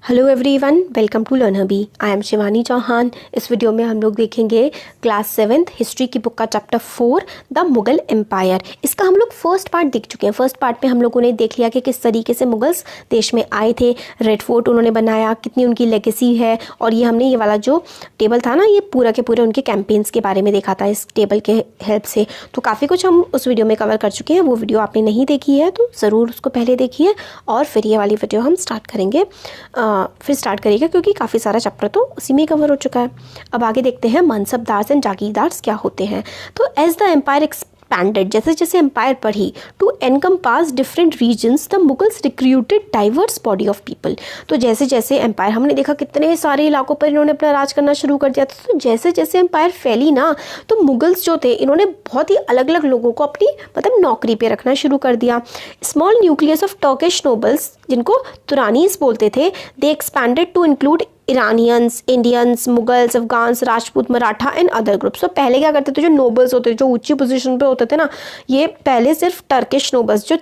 Hello everyone, welcome to learner B. I am Shivani Chauhan. इस video में हम लोग देखेंगे क्लास 7th हिस्ट्री की बुक का चैप्टर 4 द मुगल एम्पायर। इसका हम लोग फर्स्ट पार्ट देख चुके हैं। फर्स्ट पार्ट में हम लोगों ने देख लिया कि किस तरीके से मुगल्स देश में आए थे, रेड फोर्ट उन्होंने बनाया, कितनी उनकी लेगेसी है, और ये हमने ये वाला जो टेबल था ना, ये पूरा के पूरे उनके कैंपेन्स के बारे में देखा था इस टेबल के हेल्प से। तो काफ़ी कुछ हम उस वीडियो में कवर कर चुके हैं। वो वीडियो आपने नहीं देखी है तो ज़रूर उसको पहले देखिए और फिर ये वाली वीडियो हम स्टार्ट करेंगे, फिर स्टार्ट करिएगा क्योंकि काफ़ी सारा चैप्टर तो उसी में कवर हो चुका है। अब आगे देखते हैं मनसबदार्स एंड जागीरदार्स क्या होते हैं। तो एज द एम्पायर एक्सपैंडेड, जैसे जैसे एम्पायर बढ़ी, to encompass different regions the Mughals recruited diverse body of people. तो जैसे जैसे एम्पायर, हमने देखा कितने सारे इलाकों पर इन्होंने अपना राज करना शुरू कर दिया था। तो जैसे जैसे एम्पायर फैली ना, तो मुगल्स जो थे इन्होंने बहुत ही अलग अलग लोगों को अपनी नौकरी पे रखना शुरू कर दिया। Small nucleus of Turkish nobles, जिनको तुरानीस बोलते थे, they expanded to include Iranians, Indians, Mughals, Afghans, Rajput, Maratha and other groups. तो पहले क्या करते थे, जो नोबल्स होते थे, जो ऊंची पोजीशन पे होते थे ना, ये पहले सिर्फ टर्किश नोबल्स, जो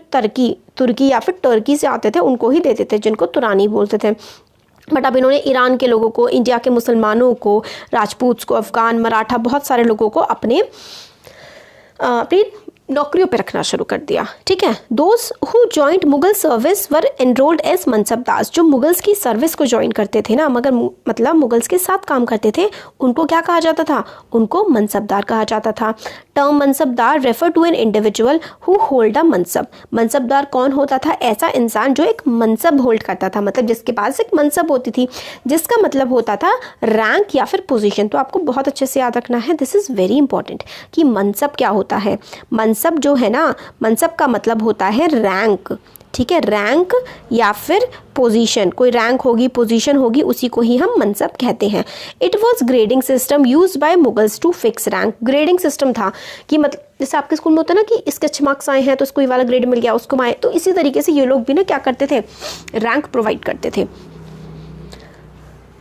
तुर्की या फिर टर्की से आते थे, उनको ही देते थे, जिनको तुरानी बोलते थे। बट अब इन्होंने ईरान के लोगों को, इंडिया के मुसलमानों को, राजपूत को, अफगान, मराठा, बहुत सारे लोगों को अपनी नौकरियों पे रखना शुरू कर दिया। ठीक है। Those who joined Mughal service were enrolled as mansabdars. जो मुगल्स की सर्विस को ज्वाइन करते थे ना, मगर मतलब मुगल्स के साथ काम करते थे, उनको क्या कहा जाता था? उनको मनसबदार कहा जाता था। Term mansabdar refer to an individual who hold a mansab. Mansabdar कौन होता था? ऐसा इंसान जो एक मनसब होल्ड करता था, मतलब जिसके पास एक मनसब होती थी, जिसका मतलब होता था रैंक या फिर पोजीशन। तो आपको बहुत अच्छे से याद रखना है, दिस इज वेरी इंपॉर्टेंट, कि मनसब क्या होता है। मनसब जो है ना, मनसब का मतलब होता है रैंक। ठीक है, रैंक या फिर पोजीशन, कोई रैंक होगी, पोजीशन होगी, उसी को ही हम मनसब कहते हैं। It was grading system used by Mughals to fix rank. Grading system था कि मतलब जैसे आपके स्कूल में होता है ना कि इसके अच्छे मार्क्स आए हैं तो इसको ये वाला ग्रेड मिल गया, उसको आए, तो इसी तरीके से ये लोग भी ना क्या करते थे, रैंक प्रोवाइड करते थे।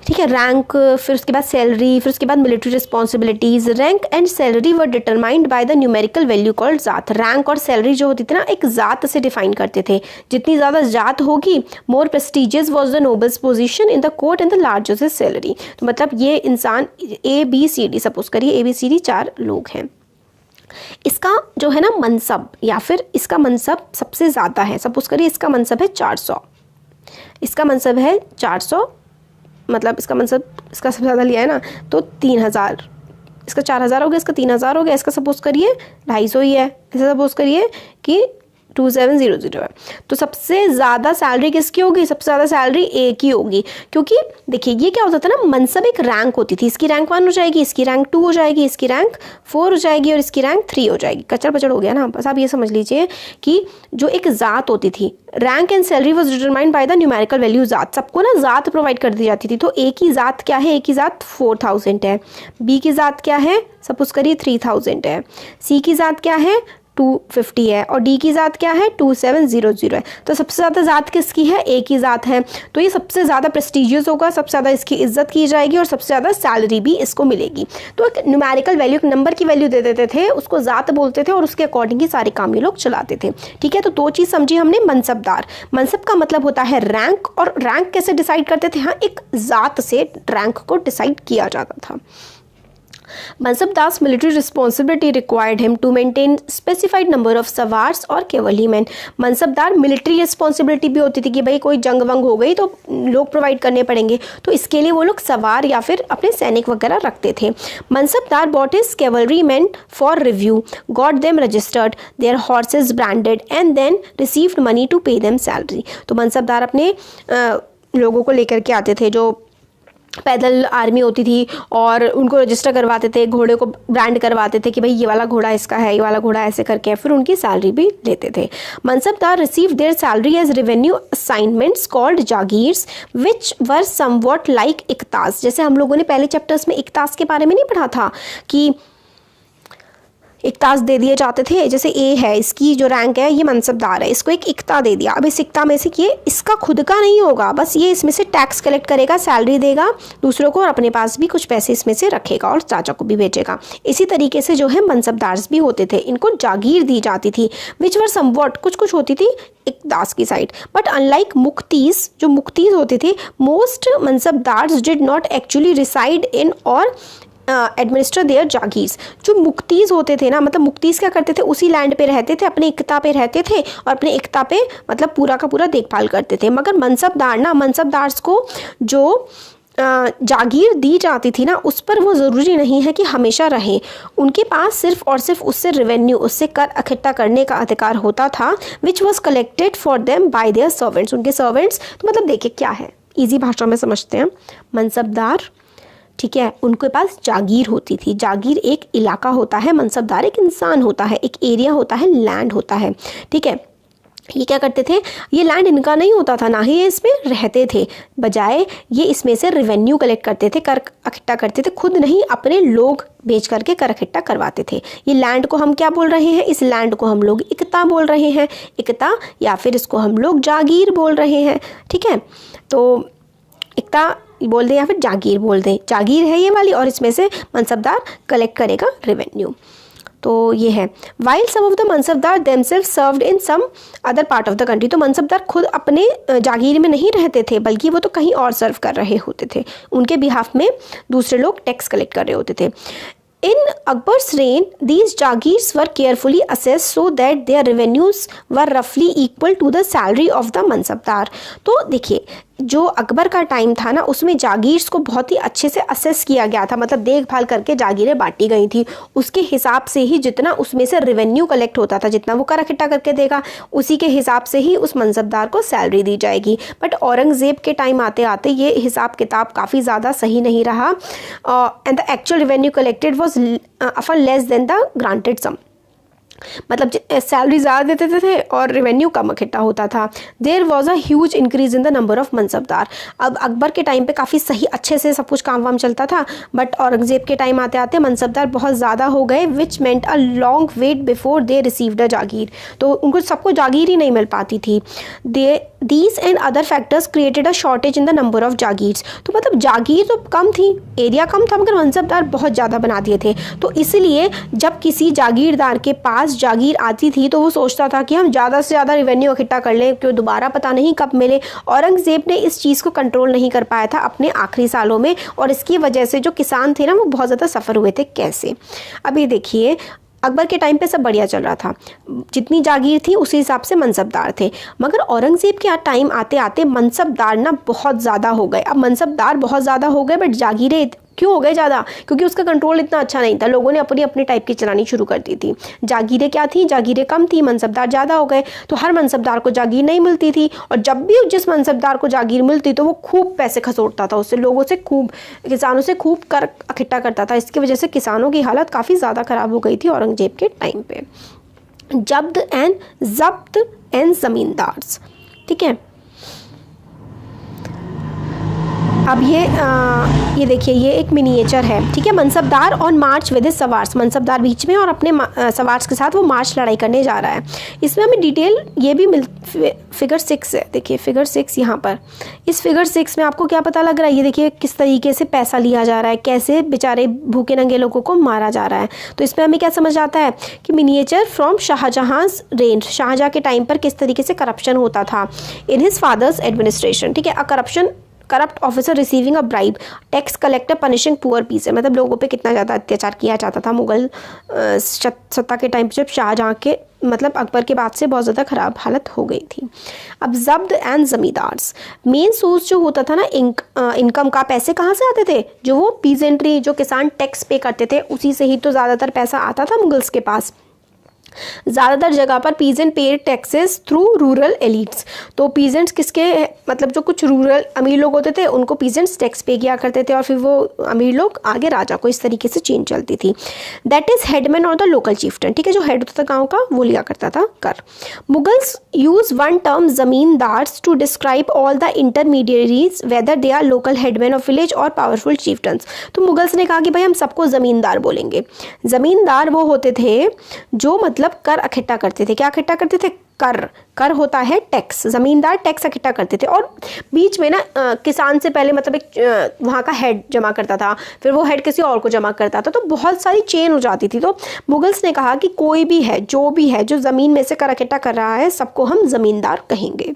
ठीक है, रैंक, फिर उसके बाद सैलरी, फिर उसके बाद military responsibilities. Rank and salary were determined by the numerical value called जात। रैंक और सैलरी जो होती थी ना, एक जात से डिफाइन करते थे। जितनी ज़्यादा जात होगी, more prestigious was the nobles position in the court and the largest salary. तो मतलब ये इंसान ABCD, सपोज करिए ABCD 4 लोग हैं, इसका जो है ना मनसब, या फिर इसका मनसब सबसे ज़्यादा है। सपोज करिए इसका मनसब है 400, इसका मनसब है 400, मतलब इसका मनसब, इसका सबसे ज़्यादा लिया है ना, तो 3000, इसका 4000 हो गया, इसका 3000 हो गया, इसका सपोज करिए 250 ही है, ऐसा सपोज करिए कि 2700 है। तो सबसे ज़्यादा सैलरी किसकी होगी? सबसे ज़्यादा सैलरी A की होगी, क्योंकि देखिए ये क्या होता था ना, मनसब एक रैंक होती थी। इसकी रैंक 1 हो जाएगी, इसकी रैंक 2 हो जाएगी, इसकी रैंक 4 हो जाएगी और इसकी रैंक 3 हो जाएगी। कचड़ पचड़ हो गया ना। बस आप ये समझ लीजिए कि जो एक ज़ात होती थी, rank and salary was determined by the numerical value जात। सबको ना जात प्रोवाइड कर दी जाती थी। तो A की जात क्या है? A की जात 4000 है। B की जात क्या है? सपोज करिए 3000 है। C की जात क्या है? 250 है। और D की जात क्या है? 2700 है। तो सबसे ज़्यादा जात किसकी है? A की जात है। तो ये सबसे ज़्यादा प्रेस्टिजियस होगा, सबसे ज़्यादा इसकी इज्जत की जाएगी और सबसे ज़्यादा सैलरी भी इसको मिलेगी। तो एक न्यूमेरिकल वैल्यू, एक नंबर की वैल्यू दे देते थे, उसको जात बोलते थे और उसके अकॉर्डिंग ही सारे काम ये लोग चलाते थे। ठीक है, तो 2 चीज़ समझी हमने। मनसबदार, मनसब का मतलब होता है रैंक, और रैंक कैसे डिसाइड करते थे? हाँ, एक जात से रैंक को डिसाइड किया जाता था। Mansabdars military responsibility required him to maintain specified number of sawars और कैवलरीमैन। मनसबदार मिलिट्री रिस्पॉन्सिबिलिटी भी होती थी कि भाई कोई जंग वंग हो गई तो लोग प्रोवाइड करने पड़ेंगे, तो इसके लिए वो लोग सवार या फिर अपने सैनिक वगैरह रखते थे। Mansabdar brought his cavalrymen for review, got them registered, their horses branded and then received money to pay them salary. तो मनसबदार अपने लोगों को लेकर के आते थे, जो पैदल आर्मी होती थी, और उनको रजिस्टर करवाते थे, घोड़े को ब्रांड करवाते थे कि भाई ये वाला घोड़ा इसका है, ये वाला घोड़ा ऐसे करके, फिर उनकी सैलरी भी लेते थे। Mansabdar receive their salary as revenue assignments called jagirs which were somewhat like iqtas. जैसे हम लोगों ने पहले चैप्टर्स में इकतास के बारे में नहीं पढ़ा था कि इक्तास दे दिए जाते थे। जैसे ए है, इसकी जो रैंक है ये मनसबदार है, इसको एक इक्ता दे दिया। अब इस इक्ता में से ये इसका खुद का नहीं होगा, बस ये इसमें से टैक्स कलेक्ट करेगा, सैलरी देगा दूसरों को और अपने पास भी कुछ पैसे इसमें से रखेगा और चाचा को भी भेजेगा। इसी तरीके से जो है मनसबदार्स भी होते थे, इनको जागीर दी जाती थी विच वर समवॉट, कुछ कुछ होती थी इक्तास की साइड। बट अनलाइक मुक्तीस, जो मुक्तीस होते थे, most mansabdars did not actually reside in और एडमिनिस्टर देयर जागीर्स। जो मुक्तीज होते थे ना, मतलब मुक्तीज क्या करते थे, उसी लैंड पे रहते थे, अपने इक्ता पे रहते थे और अपने इक्ता पे मतलब पूरा का पूरा देखभाल करते थे। मगर मनसबदार ना, मनसबदार्स को जो जागीर दी जाती थी ना, उस पर वो ज़रूरी नहीं है कि हमेशा रहें। उनके पास सिर्फ और सिर्फ उससे रेवेन्यू, उससे कर इकट्ठा करने का अधिकार होता था, which was collected for them by there servants, उनके सर्वेंट्स। तो मतलब देखिए क्या है, ईजी भाषा में समझते हैं। मनसबदार, ठीक है, उनके पास जागीर होती थी। जागीर एक इलाका होता है, मनसबदार एक इंसान होता है, एक एरिया होता है, लैंड होता है, ठीक है। ये क्या करते थे, ये लैंड इनका नहीं होता था, ना ही ये इसमें रहते थे, बजाय ये इसमें से रेवेन्यू कलेक्ट करते थे, कर इकट्ठा करते थे, खुद नहीं अपने लोग बेच करके कर इकट्ठा करवाते थे। ये लैंड को हम क्या बोल रहे हैं, इस लैंड को हम लोग इक्ता बोल रहे हैं, इक्ता, या फिर इसको हम लोग जागीर बोल रहे हैं, ठीक है। तो इक्ता बोल दें या फिर जागीर बोल दें, जागीर है ये वाली और इसमें से मनसबदार कलेक्ट करेगा रेवेन्यू। तो ये है। While some of the mansabdar themselves served in some other part of the country, तो मनसबदार खुद अपने जागीर में नहीं रहते थे, बल्कि वो तो कहीं और सर्व कर रहे होते थे, उनके बिहाफ में दूसरे लोग टैक्स कलेक्ट कर रहे होते थे। In Akbar's reign, these jagirs were carefully assessed so that their revenues were roughly equal to the salary of the mansabdar। तो देखिए, जो अकबर का टाइम था ना, उसमें जागीर्स को बहुत ही अच्छे से असेस किया गया था, मतलब देखभाल करके जागीरें बांटी गई थी। उसके हिसाब से ही जितना उसमें से रेवेन्यू कलेक्ट होता था, जितना वो कर इकट्ठा करके देगा, उसी के हिसाब से ही उस मनसबदार को सैलरी दी जाएगी। बट औरंगज़ेब के टाइम आते आते ये हिसाब किताब काफ़ी ज़्यादा सही नहीं रहा, and the actual revenue collected was often less than the granted sum, मतलब सैलरी ज़्यादा देते थे और रेवेन्यू कम इकट्ठा होता था। There was a huge increase in the number of mansabdar. अब अकबर के टाइम पे काफ़ी सही अच्छे से सब कुछ काम वाम चलता था, बट औरंगज़ेब के टाइम आते आते मनसबदार बहुत ज़्यादा हो गए, which meant a long wait before they received a jagir. तो उनको सबको जागीर ही नहीं मिल पाती थी। These and other factors created a shortage in the number of jagirs. तो मतलब जागीर तो कम थी, एरिया कम था, मगर मनसबदार बहुत ज़्यादा बना दिए थे। तो इसलिए जब किसी जागीरदार के पास जागीर आती थी तो वो सोचता था कि हम ज़्यादा से ज़्यादा रेवेन्यू इकट्ठा कर लें, क्यों दोबारा पता नहीं कब मिले। औरंगज़ेब ने इस चीज़ को कंट्रोल नहीं कर पाया था अपने आखिरी सालों में, और इसकी वजह से जो किसान थे ना, वो बहुत ज़्यादा सफ़र हुए थे। कैसे, अभी देखिए, अकबर के टाइम पे सब बढ़िया चल रहा था, जितनी जागीर थी उसी हिसाब से मनसबदार थे, मगर औरंगज़ेब के टाइम आते आते मनसबदार ना बहुत ज़्यादा हो गए। अब मनसबदार बहुत ज़्यादा हो गए, बट जागीरें क्यों हो गए ज़्यादा, क्योंकि उसका कंट्रोल इतना अच्छा नहीं था, लोगों ने अपनी अपनी टाइप की चलानी शुरू कर दी थी। जागीरें क्या थी, जागीरें कम थी, मनसबदार ज़्यादा हो गए, तो हर मनसबदार को जागीर नहीं मिलती थी, और जब भी जिस मनसबदार को जागीर मिलती तो वो खूब पैसे खसोटता था, उससे लोगों से खूब, किसानों से खूब कर इकट्ठा करता था। इसकी वजह से किसानों की हालत काफ़ी ज़्यादा ख़राब हो गई थी औरंगज़ेब के टाइम पे। जब्त एंड ज़मींदार्स, ठीक है। अब ये देखिए, ये एक मिनिएचर है, ठीक है। Mansabdar on March with सवार्स, mansabdar बीच में और अपने सवार्स के साथ वो मार्च लड़ाई करने जा रहा है। इसमें हमें डिटेल ये भी फिगर 6 है, देखिए फिगर 6 यहाँ पर। इस फिगर 6 में आपको क्या पता लग रहा है, ये देखिए किस तरीके से पैसा लिया जा रहा है, कैसे बेचारे भूखे नंगे लोगों को मारा जा रहा है। तो इसमें हमें क्या समझ आता है कि मिनिएचर फ्रॉम शाहजहां रेंज, शाहजहां के टाइम पर किस तरीके से करप्शन होता था इन हिज फादर्स एडमिनिस्ट्रेशन, ठीक है। Corrupt officer receiving a bribe, tax collector punishing poor पीस, मतलब लोगों पे कितना ज़्यादा अत्याचार किया जाता था मुगल सत्ता के टाइम पे, जब शाहजहां के मतलब अकबर के बाद से बहुत ज़्यादा ख़राब हालत हो गई थी। अब जब्त एंड ज़मींदार्स, मेन सोर्स जो होता था ना इनकम का, पैसे कहाँ से आते थे, जो वो पीजेंट्री, जो किसान टैक्स पे करते थे, उसी से ही तो ज़्यादातर पैसा आता था मुगल्स के पास। ज़्यादातर जगह पर peasant paid taxes through rural elites. तो पीजेंट्स किसके मतलब जो कुछ रूरल अमीर लोग होते थे उनको पीजेंट्स टैक्स पे किया करते थे और फिर वो अमीर लोग आगे राजा को, इस तरीके से चेन चलती थी। दैट इज हेडमैन और द लोकल चीफ्टन, ठीक है, जो हेड होता था गाँव का वो लिया करता था कर। Mughals use one term zamindars to describe all the intermediaries whether they are local headman of village और पावरफुल चीफ्टन्स। तो मुगल्स ने कहा कि भाई हम सबको ज़मींदार बोलेंगे। ज़मींदार वो होते थे जो मतलब कर इकट्ठा करते थे। क्या इकट्ठा करते थे? कर होता है टैक्स। ज़मींदार टैक्स इकट्ठा करते थे और बीच में ना किसान से पहले मतलब एक वहाँ का हेड जमा करता था, फिर वो हेड किसी और को जमा करता था, तो बहुत सारी चेन हो जाती थी। तो मुगल्स ने कहा कि कोई भी है जो ज़मीन में से कर इकट्ठा कर रहा है सबको हम ज़मींदार कहेंगे।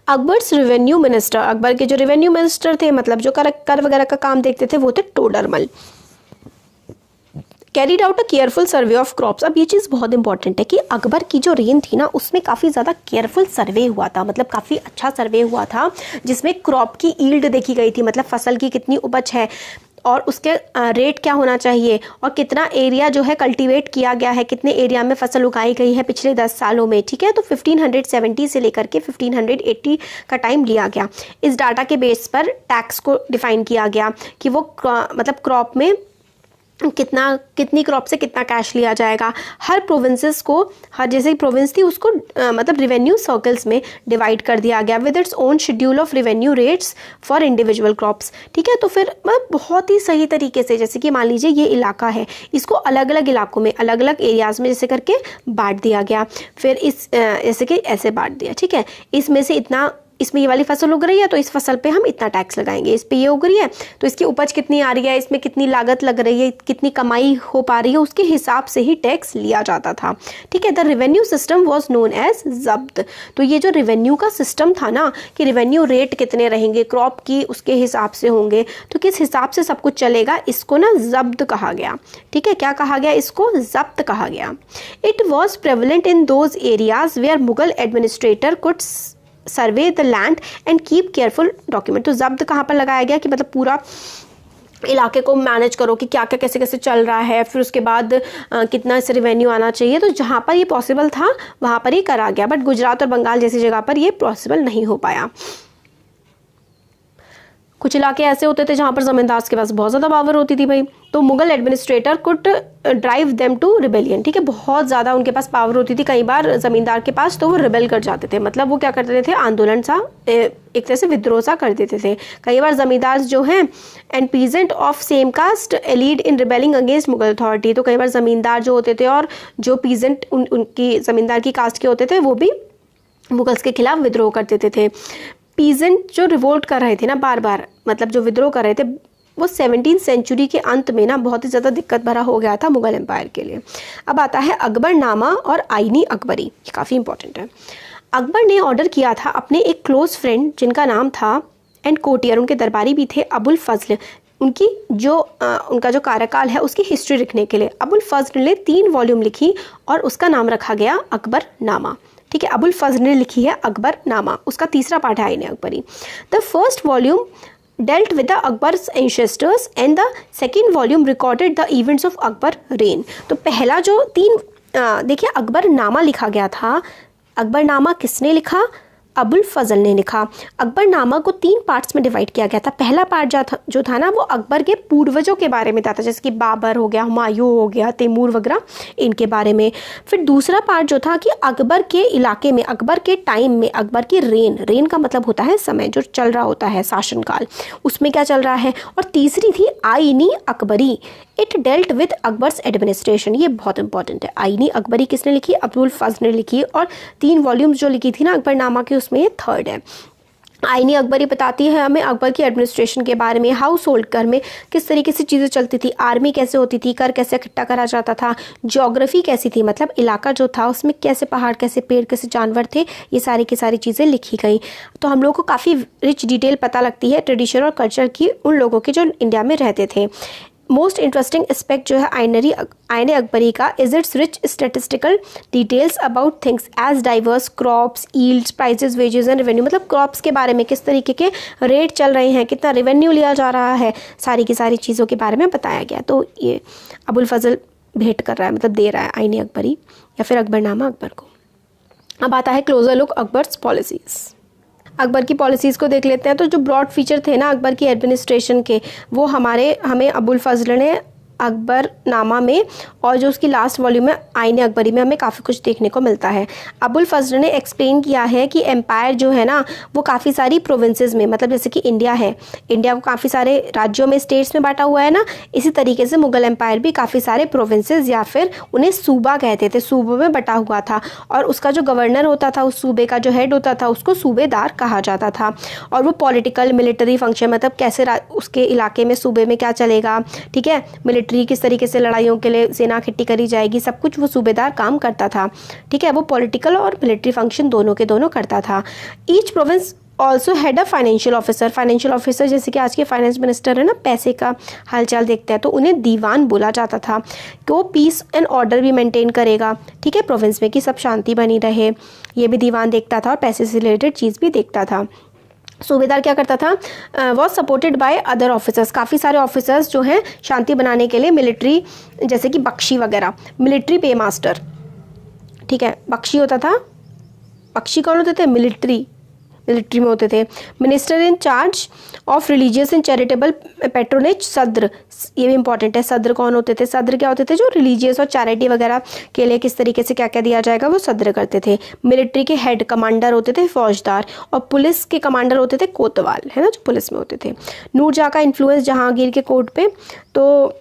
अकबर्स रेवेन्यू मिनिस्टर, अकबर के जो रेवेन्यू मिनिस्टर थे मतलब जो कर वगैरह का काम देखते थे वो थे Todarmal. Carried out a careful survey of crops. अब ये चीज़ बहुत इंपॉर्टेंट है कि अकबर की जो रेन थी ना उसमें काफ़ी ज़्यादा केयरफुल सर्वे हुआ था, मतलब काफ़ी अच्छा सर्वे हुआ था जिसमें क्रॉप की ईल्ड देखी गई थी, मतलब फसल की कितनी उपज है और उसके रेट क्या होना चाहिए और कितना एरिया जो है कल्टीवेट किया गया है, कितने एरिया में फसल उगाई गई है पिछले 10 सालों में, ठीक है। तो 1570 से लेकर के 1580 का टाइम लिया गया। इस डाटा के बेस पर टैक्स को डिफाइन किया गया कि वो मतलब क्रॉप में कितनी क्रॉप से कितना कैश लिया जाएगा। हर प्रोविंसेस को, हर जैसे प्रोविंस थी उसको मतलब रिवेन्यू सर्कल्स में डिवाइड कर दिया गया with its own schedule of revenue rates for individual crops, ठीक है। तो फिर मतलब बहुत ही सही तरीके से, जैसे कि मान लीजिए ये इलाका है, इसको अलग अलग इलाकों में अलग अलग एरियाज़ में जैसे करके बांट दिया गया, फिर इस जैसे कि ऐसे बांट दिया, ठीक है। इसमें से इतना, इसमें ये वाली फसल उग रही है तो इस फसल पे हम इतना टैक्स लगाएंगे, इस पे ये उग रही है तो इसकी उपज कितनी आ रही है, इसमें कितनी लागत लग रही है, कितनी कमाई हो पा रही है, उसके हिसाब से ही टैक्स लिया जाता था, ठीक है। The revenue system was known as zabt. तो ये जो रेवेन्यू का सिस्टम था ना कि रेवेन्यू रेट कितने रहेंगे क्रॉप की उसके हिसाब से होंगे, तो किस हिसाब से सब कुछ चलेगा, इसको ना जब्त कहा गया, ठीक है। क्या कहा गया? इसको जब्त कहा गया। It was prevalent in those areas where Mughal administrator could survey the land and keep careful document. तो जब्त कहाँ पर लगाया गया कि मतलब पूरा इलाके को मैनेज करो कि क्या क्या कैसे कैसे चल रहा है, फिर उसके बाद कितना इससे रेवेन्यू आना चाहिए। तो जहाँ पर ये पॉसिबल था वहाँ पर ही करा गया, बट गुजरात और बंगाल जैसी जगह पर ये पॉसिबल नहीं हो पाया। कुछ इलाके ऐसे होते थे जहाँ पर जमींदार के पास बहुत ज़्यादा पावर होती थी भाई, तो Mughal administrator could drive them to rebellion, ठीक है। बहुत ज़्यादा उनके पास पावर होती थी कई बार ज़मींदार के पास, तो वो रिबेल कर जाते थे, मतलब वो क्या करते थे, आंदोलन सा एक तरह से विद्रोह सा कर देते थे। कई बार ज़मींदार जो हैं and peasant of same caste allied in rebelling against Mughal authority. तो कई बार ज़मींदार जो होते थे और जो पीजेंट उनकी ज़मींदार की कास्ट के होते थे वो भी मुगल्स के खिलाफ विद्रोह कर देते थे। पीजेंट जो रिवोल्ट कर रहे थे ना बार बार, मतलब जो विद्रोह कर रहे थे, वो 17वीं सेंचुरी के अंत में ना बहुत ही ज़्यादा दिक्कत भरा हो गया था मुगल एम्पायर के लिए। अब आता है अकबरनामा और आईनी अकबरी, ये काफ़ी इंपॉर्टेंट है। अकबर ने ऑर्डर किया था अपने एक क्लोज फ्रेंड जिनका नाम था एंड कोटियर, उनके दरबारी भी थे, अबुल फजल, उनकी जो उनका जो कार्यकाल है उसकी हिस्ट्री लिखने के लिए अबुल फजल ने 3 वॉल्यूम लिखी और उसका नाम रखा गया अकबरनामा, ठीक है। अबुल फजल ने लिखी है अकबरनामा, उसका तीसरा पार्ट है Ain Akbari. The first volume dealt with the Akbar's ancestors and the second volume recorded the events of Akbar reign। तो पहला जो 3 देखिए अकबरनामा लिखा गया था, अकबरनामा किसने लिखा? अबुल फजल ने लिखा। अकबरनामा को 3 पार्ट्स में डिवाइड किया गया था। पहला पार्ट जो था ना वो अकबर के पूर्वजों के बारे में था, जैसे कि बाबर हो गया, हुमायूं हो गया, तैमूर वगैरह, इनके बारे में। फिर दूसरा पार्ट जो था कि अकबर के इलाके में, अकबर के टाइम में, अकबर की रेन का मतलब होता है समय जो चल रहा होता है, शासनकाल, उसमें क्या चल रहा है। और तीसरी थी आईनी Akbari, it dealt with Akbar's administration. ये बहुत इंपॉर्टेंट है। आईनी अकबरी किसने लिखी? अबुल फजल ने लिखी, और 3 वॉल्यूम्स जो लिखी थी ना अकबरनामा के उसमें ये 3rd है। आईनी अकबरी बताती है हमें अकबर की एडमिनिस्ट्रेशन के बारे में, हाउस होल्ड कर में किस तरीके से चीज़ें चलती थी, आर्मी कैसे होती थी, कर कैसे इकट्ठा करा जाता था, ज्योग्राफी कैसी थी, मतलब इलाका जो था उसमें कैसे पहाड़, कैसे पेड़, कैसे जानवर थे, ये सारी की सारी चीज़ें लिखी गई। तो हम लोग को काफ़ी रिच डिटेल पता लगती है ट्रेडिशन और कल्चर की उन लोगों की जो इंडिया में रहते थे। मोस्ट इंटरेस्टिंग एस्पेक्ट जो है आईने अकबरी का is its rich statistical details about things as diverse crops, yields, prices, wages and revenue. मतलब क्रॉप्स के बारे में किस तरीके के रेट चल रहे हैं, कितना रेवेन्यू लिया जा रहा है, सारी की सारी चीज़ों के बारे में बताया गया। तो ये अबुल फजल भेंट कर रहा है, मतलब दे रहा है आईने अकबरी या फिर अकबरनामा अकबर को। अब आता है closure look Akbar's policies. Akbar की पॉलिसीज़ को देख लेते हैं। तो जो ब्रॉड फीचर थे ना अकबर की एडमिनिस्ट्रेशन के, वो हमें अबुल फजल ने अकबरनामा में और जो उसकी लास्ट वॉल्यूम है आईने अकबरी में हमें काफ़ी कुछ देखने को मिलता है। अबुल फजल ने एक्सप्लेन किया है कि एम्पायर जो है ना वो काफ़ी सारी प्रोविंसेस में, मतलब जैसे कि इंडिया है, इंडिया को काफ़ी सारे राज्यों में, स्टेट्स में बांटा हुआ है ना, इसी तरीके से मुगल एम्पायर भी काफ़ी सारे प्रोविंसेस या फिर उन्हें सूबा कहते थे, सूबों में बटा हुआ था। और उसका जो गवर्नर होता था, उस सूबे का जो हेड होता था, उसको सूबेदार कहा जाता था। और वो पॉलिटिकल मिलिट्री फंक्शन, मतलब कैसे उसके इलाके में, सूबे में क्या चलेगा, ठीक है, किस तरीके से लड़ाइयों के लिए सेना इकट्ठी करी जाएगी, सब कुछ वो सूबेदार काम करता था। ठीक है, वो पॉलिटिकल और मिलिट्री फंक्शन दोनों के दोनों करता था। Each province also had a financial officer. Financial officer जैसे कि आज के फाइनेंस मिनिस्टर है ना, पैसे का हालचाल देखते हैं, तो उन्हें दीवान बोला जाता था कि वो पीस एंड ऑर्डर भी मेंटेन करेगा, ठीक है, प्रोविंस में, कि सब शांति बनी रहे, ये भी दीवान देखता था और पैसे से रिलेटेड चीज़ भी देखता था। सूबेदार क्या करता था, was supported by other officers. काफ़ी सारे ऑफिसर्स जो हैं शांति बनाने के लिए, मिलिट्री जैसे कि बख्शी वगैरह, मिलिट्री पे मास्टर, ठीक है, बख्शी होता था। बख्शी कौन होते थे, मिलिट्री में होते थे। Minister in charge of religious and charitable patronage, sadr, ये भी इंपॉर्टेंट है। सद्र कौन होते थे, सद्र क्या होते थे, जो रिलीजियस और चैरिटी वगैरह के लिए किस तरीके से क्या क्या दिया जाएगा वो सद्र करते थे। मिलिट्री के हेड कमांडर होते थे फौजदार, और पुलिस के कमांडर होते थे कोतवाल, है ना, जो पुलिस में होते थे। नूरजहाँ का इन्फ्लुएंस जहांगीर के कोर्ट पे, तो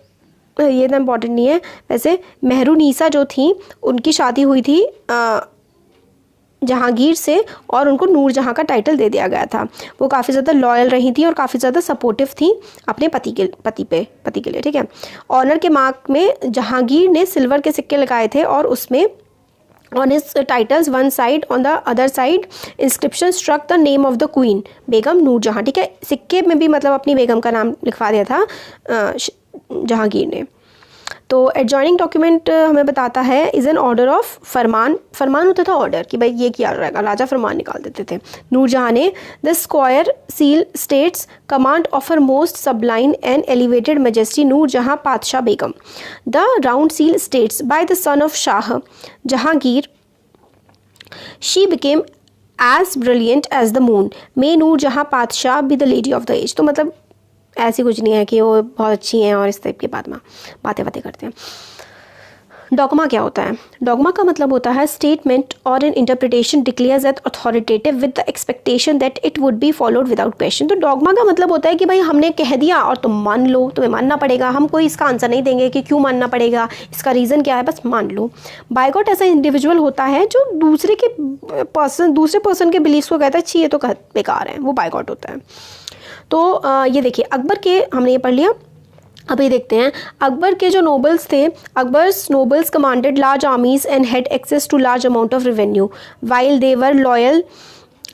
ये इतना इंपॉर्टेंट नहीं है वैसे। मेहरुनिसा जो थी उनकी शादी हुई थी जहांगीर से, और उनको नूरजहाँ का टाइटल दे दिया गया था। वो काफ़ी ज़्यादा लॉयल रही थी और काफ़ी ज़्यादा सपोर्टिव थी अपने पति के लिए, ठीक है। ऑनर के मार्क में जहांगीर ने सिल्वर के सिक्के लगाए थे, और उसमें on his titles one side, on the other side inscription struck the name of the queen Begum Nur Jahan, ठीक है। सिक्के में भी मतलब अपनी बेगम का नाम लिखवा दिया था जहांगीर ने। तो एडजॉइनिंग डॉक्यूमेंट हमें बताता है इज़ एन ऑर्डर ऑफ फरमान। फरमान होता था ऑर्डर कि भाई ये किया रहेगा, राजा फरमान निकाल देते थे। नूरजहाँ ने the square seal states command of her most sublime and elevated majesty Nur Jahan Padshah Begum. The round seal states by the sun of Shah Jahangir she became as brilliant as the moon, may Nur Jahan Padshah be the lady of the age. तो मतलब ऐसी कुछ नहीं है कि वो बहुत अच्छी हैं और इस टाइप के बाद में बातें करते हैं। डॉगमा क्या होता है, डॉगमा का मतलब होता है स्टेटमेंट और an interpretation declares at authoritative with the expectation that it would be followed without question. तो डॉगमा का मतलब होता है कि भाई हमने कह दिया और तुम मान लो, तुम्हें मानना पड़ेगा, हम कोई इसका आंसर नहीं देंगे कि क्यों मानना पड़ेगा, इसका रीज़न क्या है, बस मान लो। बायकॉट ऐसा इंडिविजुअल होता है जो दूसरे पर्सन के बिलीव्स को कहता है छी ये तो बेकार है, वो बायकॉट होता है। तो ये देखिए अकबर के हमने ये पढ़ लिया। अब ये देखते हैं अकबर के जो नोबल्स थे, Akbar's nobles commanded large armies and had access to large amount of revenue while they were loyal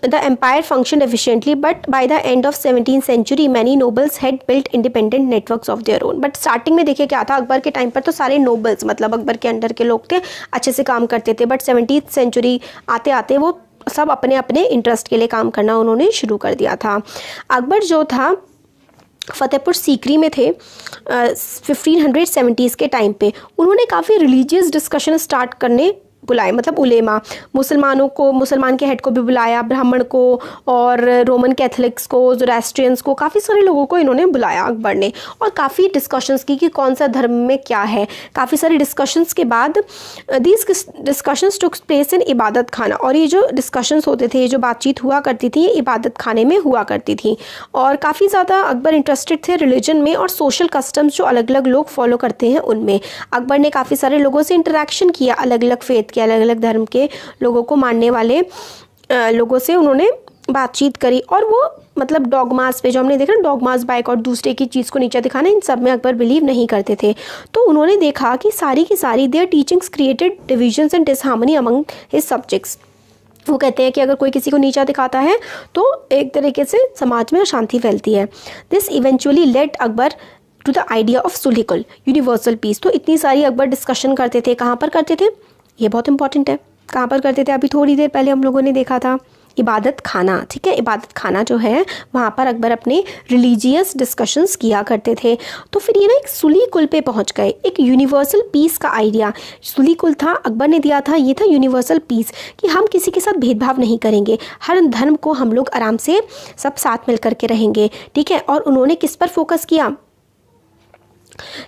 the empire function efficiently but by the end of 17th century many nobles had built independent networks of their own. But starting में देखिए क्या था, अकबर के time पर तो सारे nobles मतलब अकबर के अंडर के लोग थे, अच्छे से काम करते थे। बट 17th century आते आते वो सब अपने अपने इंटरेस्ट के लिए काम करना उन्होंने शुरू कर दिया था। अकबर जो था फतेहपुर सीकरी में थे 1570s के टाइम पे। उन्होंने काफ़ी रिलीजियस डिस्कशन स्टार्ट करने बुलाए, मतलब उलेमा, मुसलमान के हेड को भी बुलाया, ब्राह्मण को और रोमन कैथलिक्स को, ज़ोरास्ट्रियंस को, काफ़ी सारे लोगों को इन्होंने बुलाया अकबर ने, और काफ़ी डिस्कशंस की कि कौन सा धर्म में क्या है। काफ़ी सारे डिस्कशंस के बाद these discussions took place in इबादत खाना, और ये जो डिस्कशंस होते थे, ये जो बातचीत हुआ करती थी, ये इबादत खाने में हुआ करती थी। और काफ़ी ज़्यादा अकबर इंटरेस्टेड थे रिलीजन में और सोशल कस्टम्स जो अलग अलग लोग फॉलो करते हैं उनमें। अकबर ने काफ़ी सारे लोगों से इंटरेक्शन किया, अलग अलग फेथ के, अलग अलग धर्म के लोगों को मानने वाले लोगों से उन्होंने बातचीत करी। और वो मतलब डॉगमास पे जो हमने देखा ना, डॉगमास बायकॉट, दूसरे की चीज़ को नीचा दिखाना, इन सब में अकबर बिलीव नहीं करते थे। तो उन्होंने देखा कि सारी की सारी their teachings created divisions and disharmony among his subjects. वो कहते हैं कि अगर कोई किसी को नीचा दिखाता है तो एक तरीके से समाज में अशांति फैलती है। This eventually led Akbar to the idea of sulh-i-kul universal peace. तो इतनी सारी अकबर डिस्कशन करते थे, कहाँ पर करते थे, ये बहुत इंपॉर्टेंट है, कहाँ पर करते थे, अभी थोड़ी देर पहले हम लोगों ने देखा था इबादत खाना, ठीक है, इबादत खाना जो है वहाँ पर अकबर अपने रिलीजियस डिस्कशंस किया करते थे। तो फिर ये ना एक सुली कुल पे पहुँच गए, एक यूनिवर्सल पीस का आइडिया सुली कुल था, अकबर ने दिया था, ये था यूनिवर्सल पीस कि हम किसी के साथ भेदभाव नहीं करेंगे, हर धर्म को हम लोग आराम से सब साथ मिल करके रहेंगे, ठीक है। और उन्होंने किस पर फोकस किया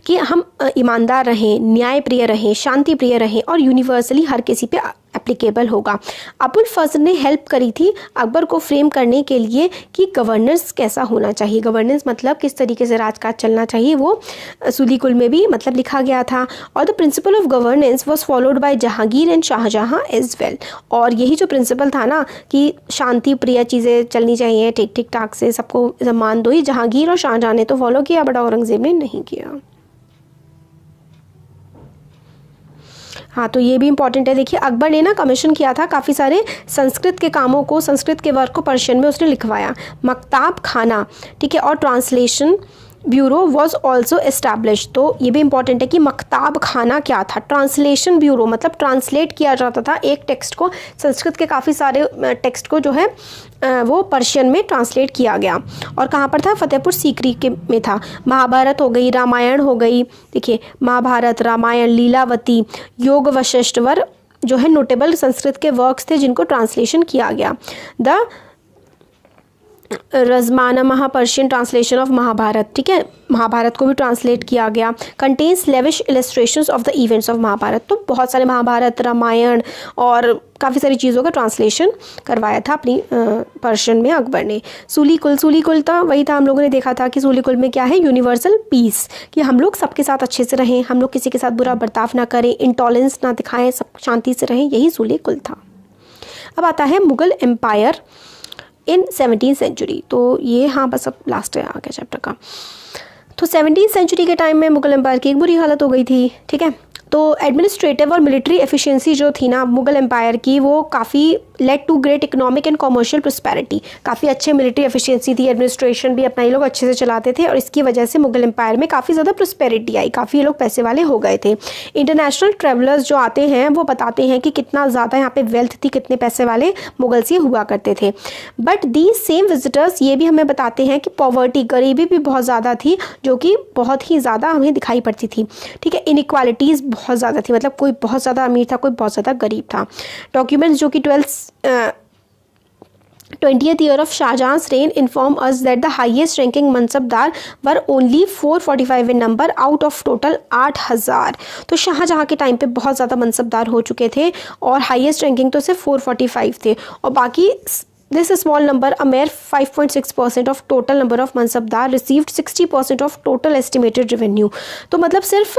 कि हम ईमानदार रहें, न्याय प्रिय रहें, शांति प्रिय रहें और यूनिवर्सली हर किसी पे एप्लीकेबल होगा। अबुल फजल ने हेल्प करी थी अकबर को फ्रेम करने के लिए कि गवर्नेंस कैसा होना चाहिए, गवर्नेंस मतलब किस तरीके से राजकाज चलना चाहिए, वो सुली कुल में भी मतलब लिखा गया था। और the principle of governance was followed by Jahangir and Shahjahan as well. और यही जो प्रिंसिपल था ना कि शांति प्रिय चीज़ें चलनी चाहिए, ठीक ठीक ठाक से सबको सम्मान दो, ही जहांगीर और शाहजहां ने तो फॉलो किया बट औरंगजेब ने नहीं किया। हाँ, तो ये भी इंपॉर्टेंट है। देखिए अकबर ने ना कमीशन किया था काफ़ी सारे संस्कृत के कामों को, संस्कृत के वर्क को पर्शियन में उसने लिखवाया। मकताब खाना, ठीक है, और translation bureau was also establish. तो ये भी इंपॉर्टेंट है कि मकताब खाना क्या था। ट्रांसलेशन ब्यूरो मतलब ट्रांसलेट किया जाता था एक टेक्स्ट को, संस्कृत के काफ़ी सारे टेक्स्ट को जो है वो पर्शियन में ट्रांसलेट किया गया। और कहाँ पर था? फतेहपुर सीकरी के में था। महाभारत हो गई, रामायण हो गई, देखिए महाभारत, रामायण, लीलावती, योग वशिष्ठवर जो है नोटेबल संस्कृत के वर्क्स थे जिनको ट्रांसलेशन किया गया। The Razmnama Persian translation of Mahabharata, ठीक है, महाभारत को भी ट्रांसलेट किया गया। Contains lavish illustrations of the events of Mahabharata. तो बहुत सारे महाभारत, रामायण और काफ़ी सारी चीज़ों का ट्रांसलेशन करवाया था अपनी पर्शियन में अकबर ने। सूली कुल था, वही था हम लोगों ने देखा था कि सूली कुल में क्या है, यूनिवर्सल पीस, कि हम लोग सबके साथ अच्छे से रहें, हम लोग किसी के साथ बुरा बर्ताव ना करें, इंटॉलरेंस ना दिखाएं, सब शांति से रहें, यही सूली कुल था। अब आता है Mughal empire in 17th century. तो ये हाँ बस अब लास्ट है आगे चैप्टर का। तो 17th सेंचुरी के टाइम में मुग़ल एम्पायर की एक बुरी हालत हो गई थी, ठीक है। तो एडमिनिस्ट्रेटिव और मिलिट्री एफिशिएंसी जो थी ना मुग़ल एम्पायर की, वो काफ़ी led to great economic and commercial prosperity. काफ़ी अच्छे मिलिट्री एफिशिएंसी थी, एडमिनिस्ट्रेशन भी अपना ये लोग अच्छे से चलाते थे और इसकी वजह से मुग़ल एम्पायर में काफ़ी ज़्यादा प्रॉस्पेरिटी आई, काफ़ी ये लोग पैसे वाले हो गए थे। इंटरनेशनल ट्रैवलर्स जो आते हैं वो बताते हैं कि कितना ज़्यादा यहाँ पे वेल्थ थी, कितने पैसे वाले मुगल्स ये हुआ करते थे। बट दीज सेम विजिटर्स ये भी हमें बताते हैं कि पॉवर्टी, गरीबी भी बहुत ज़्यादा थी, जो कि बहुत ही ज़्यादा हमें दिखाई पड़ती थी, ठीक है। इनइक्वालिटीज़ बहुत ज़्यादा थी, मतलब कोई बहुत ज़्यादा अमीर था, कोई बहुत ज़्यादा गरीब था। डॉक्यूमेंट्स जो कि 20th year of Shahjahan's reign inform us that the highest ranking mansabdar were only 445 in number out of total 8000। तो शाहजहां के टाइम पे बहुत ज़्यादा मनसबदार हो चुके थे और हाईएस्ट रैंकिंग तो सिर्फ 445 थे और बाकी this small number, a mere 5.6% of total number of mansabdar received 60% of total estimated revenue। तो मतलब सिर्फ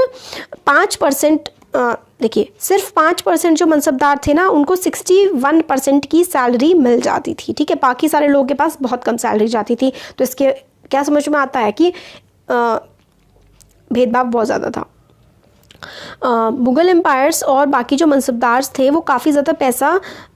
5%, देखिए सिर्फ 5% जो मनसबदार थे ना उनको 61% की सैलरी मिल जाती थी, ठीक है। बाकी सारे लोगों के पास बहुत कम सैलरी जाती थी। तो इसके क्या समझ में आता है कि भेदभाव बहुत ज़्यादा था। मुग़ल एम्पायर्स और बाकी जो मनसबदार थे वो काफ़ी ज़्यादा पैसा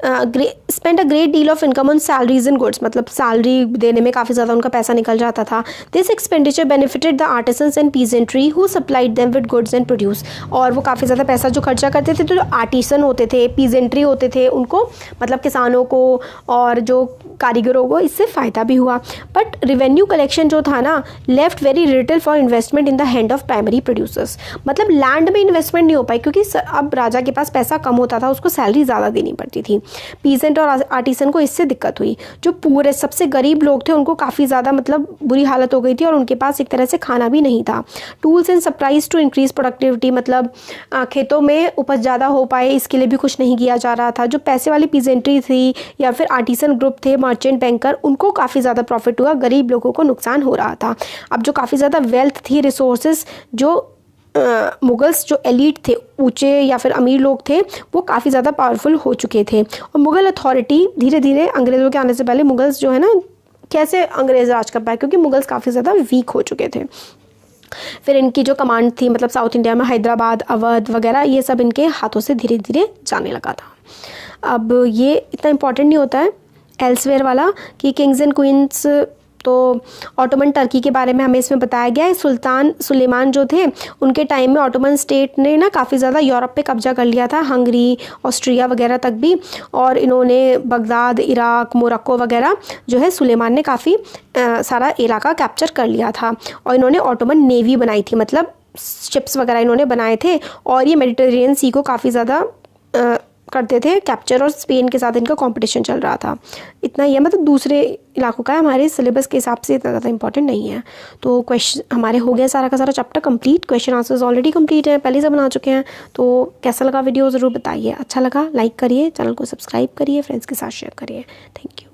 spend a great deal of income on salaries and goods, मतलब सैलरी देने में काफ़ी ज़्यादा उनका पैसा निकल जाता था। This expenditure benefited the artisans and peasantry who supplied them with goods and produce. और वो काफ़ी ज़्यादा पैसा जो खर्चा करते थे, तो जो आर्टिसन होते थे, पीजेंट्री होते थे, उनको मतलब किसानों को और जो कारीगरों को इससे फ़ायदा भी हुआ। बट रिवेन्यू कलेक्शन जो था ना left very little for investment in the hand of primary producers. मतलब लैंड इन्वेस्टमेंट नहीं हो पाई क्योंकि अब राजा के पास पैसा कम होता था, उसको सैलरी ज़्यादा देनी पड़ती थी। पीजेंट और आर्टिसन को इससे दिक्कत हुई। जो पूरे सबसे गरीब लोग थे उनको काफ़ी ज़्यादा मतलब बुरी हालत हो गई थी और उनके पास एक तरह से खाना भी नहीं था। Tools and supplies to increase productivity, मतलब खेतों में उपज ज़्यादा हो पाए इसके लिए भी कुछ नहीं किया जा रहा था। जो पैसे वाली पीजेंट्री थी या फिर आर्टिसन ग्रुप थे, मर्चेंट बैंकर, उनको काफ़ी ज़्यादा प्रॉफिट हुआ, गरीब लोगों को नुकसान हो रहा था। अब जो काफ़ी ज़्यादा वेल्थ थी, रिसोर्सेज, जो मुगल्स जो एलिट थे, ऊंचे या फिर अमीर लोग थे, वो काफ़ी ज़्यादा पावरफुल हो चुके थे। और मुग़ल अथॉरिटी धीरे धीरे अंग्रेज़ों के आने से पहले मुगल्स जो है ना कैसे अंग्रेज़ राज कर पाए, क्योंकि मुगल्स काफ़ी ज़्यादा वीक हो चुके थे। फिर इनकी जो कमांड थी मतलब साउथ इंडिया में हैदराबाद, अवध वगैरह, ये सब इनके हाथों से धीरे धीरे जाने लगा था। अब ये इतना इम्पॉर्टेंट नहीं होता है एल्सवेयर वाला कि किंग्स एंड क्वींस तो ऑटोमन टर्की के बारे में हमें इसमें बताया गया है। सुल्तान सुलेमान जो थे उनके टाइम में ऑटोमन स्टेट ने ना काफ़ी ज़्यादा यूरोप पे कब्जा कर लिया था, हंगरी, ऑस्ट्रिया वगैरह तक भी, और इन्होंने बगदाद, इराक, मोरक्को वगैरह जो है सुलेमान ने काफ़ी सारा इलाका कैप्चर कर लिया था। और इन्होंने ऑटोमन नेवी बनाई थी, मतलब शिप्स वगैरह इन्होंने बनाए थे, और ये मेडिटेरेनियन सी को काफ़ी ज़्यादा करते थे कैप्चर, और स्पेन के साथ इनका कंपटीशन चल रहा था। इतना ही है, मतलब दूसरे इलाकों का है, हमारे सिलेबस के हिसाब से इतना ज़्यादा इंपॉर्टेंट नहीं है। तो क्वेश्चन हमारे हो गया सारा का सारा chapter complete, question answers already complete है, पहले से बना चुके हैं। तो कैसा लगा वीडियो ज़रूर बताइए, अच्छा लगा लाइक करिए, चैनल को सब्सक्राइब करिए, फ्रेंड्स के साथ शेयर करिए। Thank you.